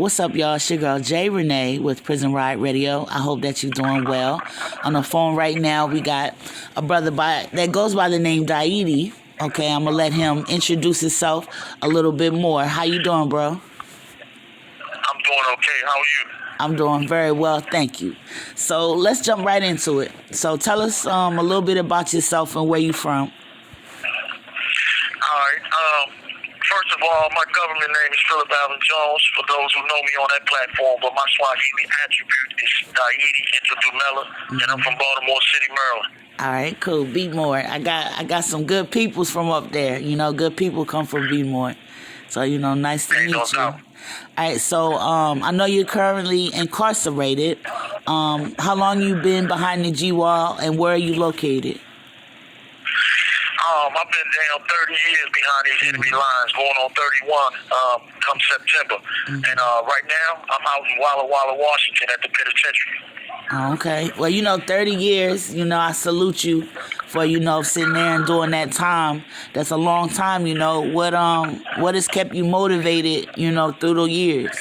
What's up, y'all? It's your girl, Jay Renee with Prison Riot Radio. I hope that you're doing well. On the phone right now, we got a brother that goes by the name Dyeedi. Okay, I'm going to let him introduce himself a little bit more. How you doing, bro? I'm doing okay. How are you? I'm doing very well, thank you. So let's jump right into it. So tell us a little bit about yourself and where you from. All right. First of all, my government name is Phillip Dyeedi Jones, for those who know me on that platform, but my Swahili attribute is Dyeedi Ntwadumela, and I'm from Baltimore City, Maryland. All right, cool. Beatmore. I got some good peoples from up there. You know, good people come from Beatmore. So, you know, nice to meet you. All right, so I know you're currently incarcerated. How long you been behind the G-Wall, and where are you located? I've been down 30 years behind these enemy lines, going on 31 come September. And right now, I'm out in Walla Walla, Washington at the penitentiary. Okay. Well, you know, 30 years, you know, I salute you for, you know, sitting there and doing that time. That's a long time, you know. What has kept you motivated, you know, through the years?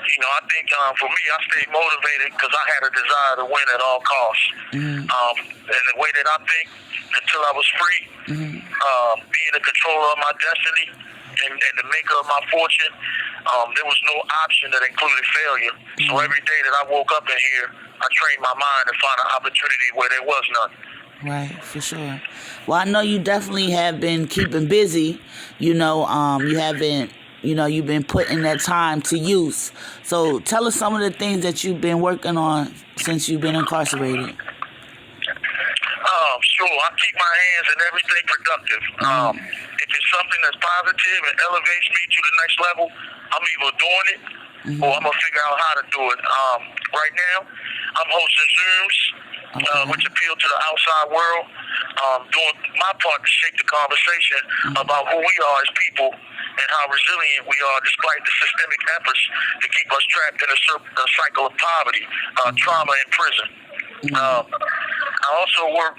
You know, I think for me, I stayed motivated because I had a desire to win at all costs. And the way that I think, until I was free, being the controller of my destiny and the maker of my fortune, there was no option that included failure. So every day that I woke up in here, I trained my mind to find an opportunity where there was none. Right, for sure. Well, I know you definitely have been keeping busy. You know, you've been putting that time to use. So tell us some of the things that you've been working on since you've been incarcerated. Sure, I keep my hands in everything productive. If it's something that's positive and elevates me to the next level, I'm either doing it or I'm going to figure out how to do it. Right now, I'm hosting Zooms, which appeal to the outside world, doing my part to shape the conversation about who we are as people and how resilient we are despite the systemic efforts to keep us trapped in a cycle of poverty, trauma, and prison. I also work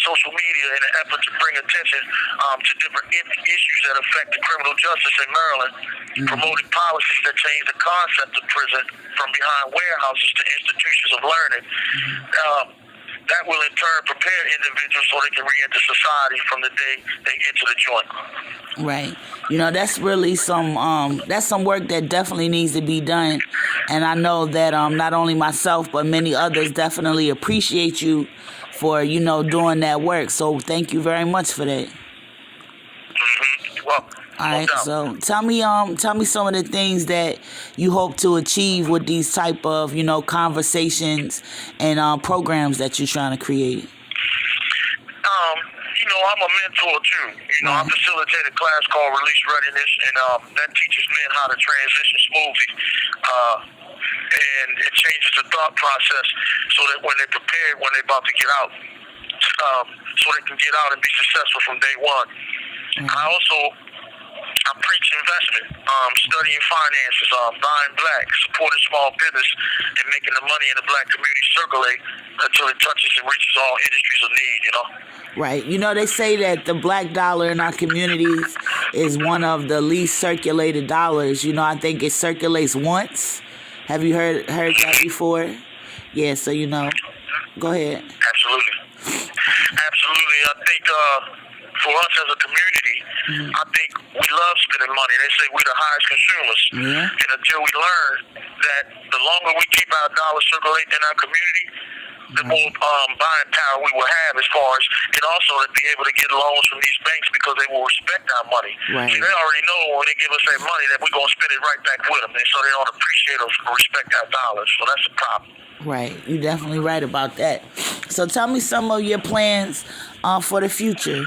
social media in an effort to bring attention to different issues that affect the criminal justice in Maryland, promoting policies that change the concept of prison from behind warehouses to institutions of learning. That will in turn prepare individuals so they can re-enter society from the day they enter the joint. Right. You know, that's really that's some work that definitely needs to be done. And I know that not only myself, but many others definitely appreciate you for, you know, doing that work. So thank you very much for that. Well, all right, so tell me some of the things that you hope to achieve with these type of, you know, conversations and programs that you're trying to create. You know, I'm a mentor too. You know, I facilitate a class called Release Readiness, and that teaches men how to transition smoothly. And it changes the thought process so that when they're prepared, when they're about to get out, so they can get out and be successful from day one. I preach investment, studying finances, buying black, supporting small business, and making the money in the black community circulate until it touches and reaches all industries of need, you know? Right. You know, they say that the black dollar in our communities is one of the least circulated dollars. You know, I think it circulates once. Have you heard that before? Yeah, so, you know, go ahead. Absolutely. I think for us as a community, I think we love spending money. They say we're the highest consumers. And until we learn that the longer we keep our dollars circulating in our community, the more buying power we will have as far as, and also to be able to get loans from these banks because they will respect our money. Right. See, they already know when they give us that money that we're going to spend it right back with them. And so they don't appreciate or respect our dollars. So that's a problem. Right. You're definitely right about that. So tell me some of your plans for the future.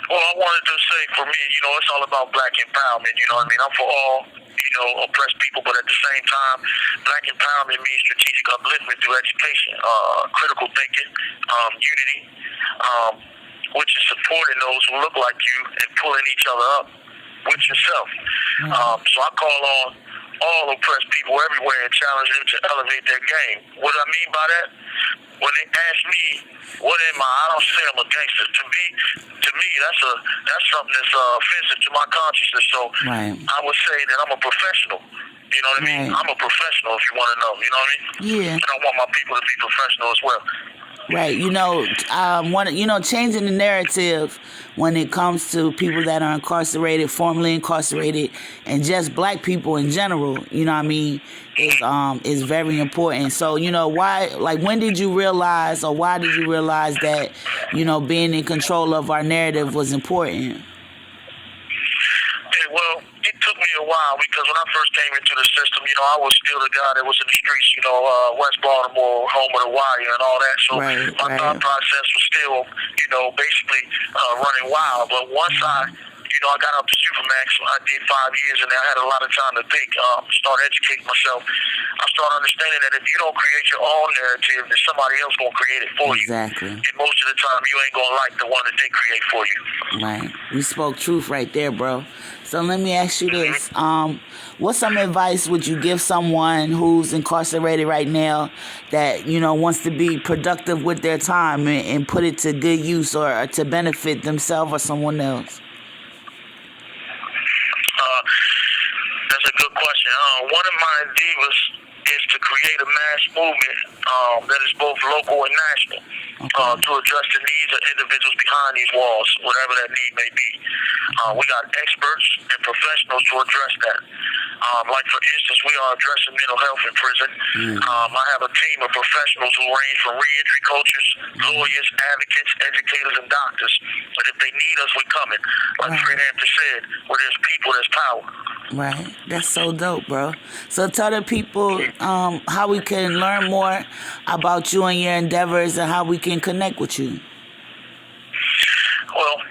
Well, I wanted to say for me, you know, it's all about black empowerment. You know what I mean? I'm for all, you know, oppressed people, but at the same time, black empowerment means strategic upliftment through education, critical thinking, unity, which is supporting those who look like you and pulling each other up with yourself. So I call on all oppressed people everywhere and challenge them to elevate their game. What I mean by that? When they ask me, what am I don't say I'm a gangster. To me, that's something that's offensive to my consciousness. So right. I would say that I'm a professional. You know what I mean? Right. I'm a professional, if you want to know. You know what I mean? Yeah. And I want my people to be professional as well. Right. Changing the narrative when it comes to people that are incarcerated, formerly incarcerated, and just black people in general, you know what I mean, is very important. So, when did you realize, or why did you realize that, being in control of our narrative was important? Well, it took me a while because when I first came into the system, I was still the guy that was in the streets, West Baltimore, home of the wire and all that. So my thought process was still, basically running wild. But once I got up to Supermax, I did 5 years, and I had a lot of time to think, start educating myself. I started understanding that if you don't create your own narrative, then somebody else going to create it for you. Exactly. And most of the time, you ain't going to like the one that they create for you. Right. You spoke truth right there, bro. So let me ask you this. What some advice would you give someone who's incarcerated right now that, wants to be productive with their time and put it to good use or to benefit themselves or someone else? That's a good question. One of my endeavors is to create a mass movement that is both local and national to address the needs of individuals behind these walls, whatever that need may be. We got experts and professionals to address that. Like, for instance, we are addressing mental health in prison. I have a team of professionals who range from reentry coaches, lawyers, advocates, educators, and doctors. And if they need us, we're coming. Like Fred Hampton said, where there's people, there's power. Right. That's so dope, bro. So tell the people how we can learn more about you and your endeavors and how we can connect with you. Well,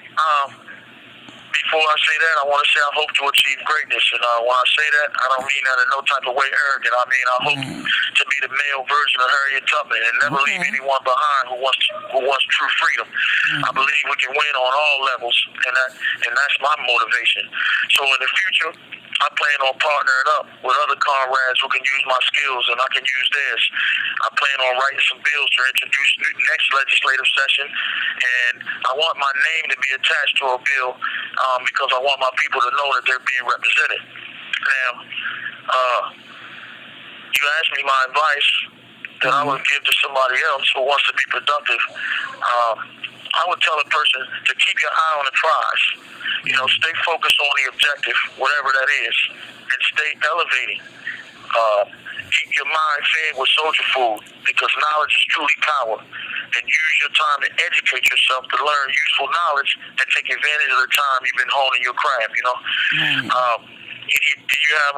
before I say that, I want to say I hope to achieve greatness. And when I say that, I don't mean that in no type of way arrogant. I mean, I hope to be the male version of Harriet Tubman and never leave anyone behind who wants true freedom. I believe we can win on all levels, and that's my motivation. So in the future, I plan on partnering up with other comrades who can use my skills and I can use theirs. I plan on writing some bills to introduce next legislative session, and I want my name to be attached to a bill because I want my people to know that they're being represented. Now, you asked me my advice that I would give to somebody else who wants to be productive. I would tell a person to keep your eye on the prize. Stay focused on the objective, whatever that is, and stay elevating. Keep your mind fed with soldier food because knowledge is truly power. And use your time to educate yourself to learn useful knowledge and take advantage of the time you've been honing your craft, Do you have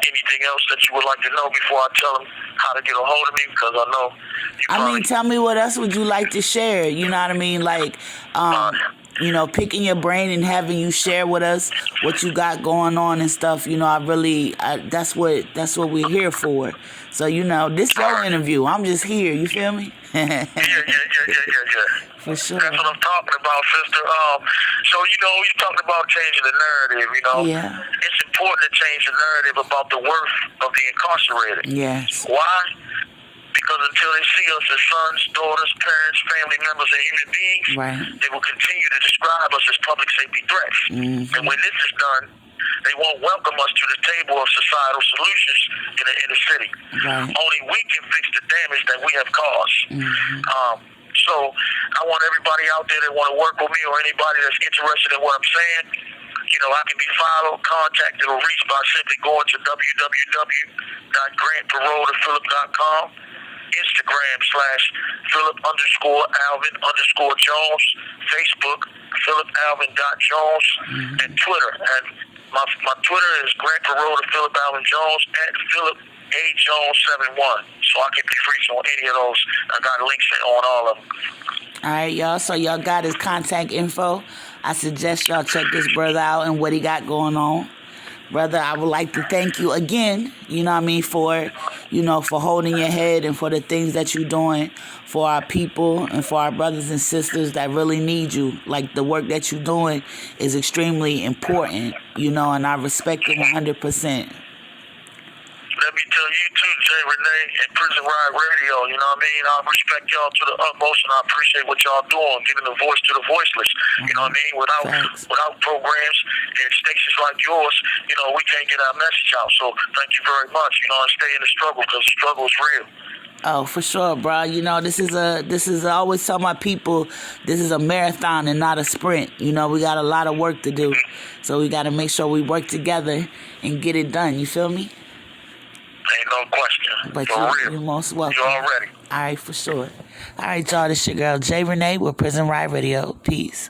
anything else that you would like to know before I tell them how to get a hold of me? Because I know tell me what else would you like to share? You know what I mean? Like, picking your brain and having you share with us what you got going on and stuff. That's what we're here for. So, this is your interview. I'm just here. You feel me? Yeah. For sure. That's what I'm talking about, sister. So, you talked about changing the narrative, Yeah. It's important to change the narrative about the worth of the incarcerated. Yes. Why? Because until they see us as sons, daughters, parents, family members, and human beings, they will continue to describe us as public safety threats. And when this is done, they won't welcome us to the table of societal solutions in the inner city. Only we can fix the damage that we have caused. So I want everybody out there that want to work with me or anybody that's interested in what I'm saying, I can be followed, contacted, or reached by simply going to www.grantparoletofphillip.com, Instagram /Phillip_Alvin_Jones, Facebook PhillipAlvin.Jones, and Twitter. And my Twitter is Grant Parole to Phillip Alvin Jones at Phillip A. Jones 71. So I can be reached on any of those. I got links on all of them. All right, y'all. So y'all got his contact info. I suggest y'all check this brother out and what he got going on. Brother, I would like to thank you again, for holding your head and for the things that you're doing for our people and for our brothers and sisters that really need you. Like, the work that you're doing is extremely important, and I respect it 100%. Renee, and Prison Riot Radio. You know what I mean? I respect y'all to the utmost, and I appreciate what y'all doing, giving a voice to the voiceless. You know what I mean? Without programs and stations like yours, you know, we can't get our message out. So thank you very much. You know, and stay in the struggle, because the struggle is real. Oh, for sure, bro. You know, this is I always tell my people, this is a marathon and not a sprint. You know, we got a lot of work to do. So we got to make sure we work together and get it done. You feel me? Ain't no question. But you're most welcome. You already. All right, for sure. All right, y'all. This your girl, J. Renee with Prison Riot Radio. Peace.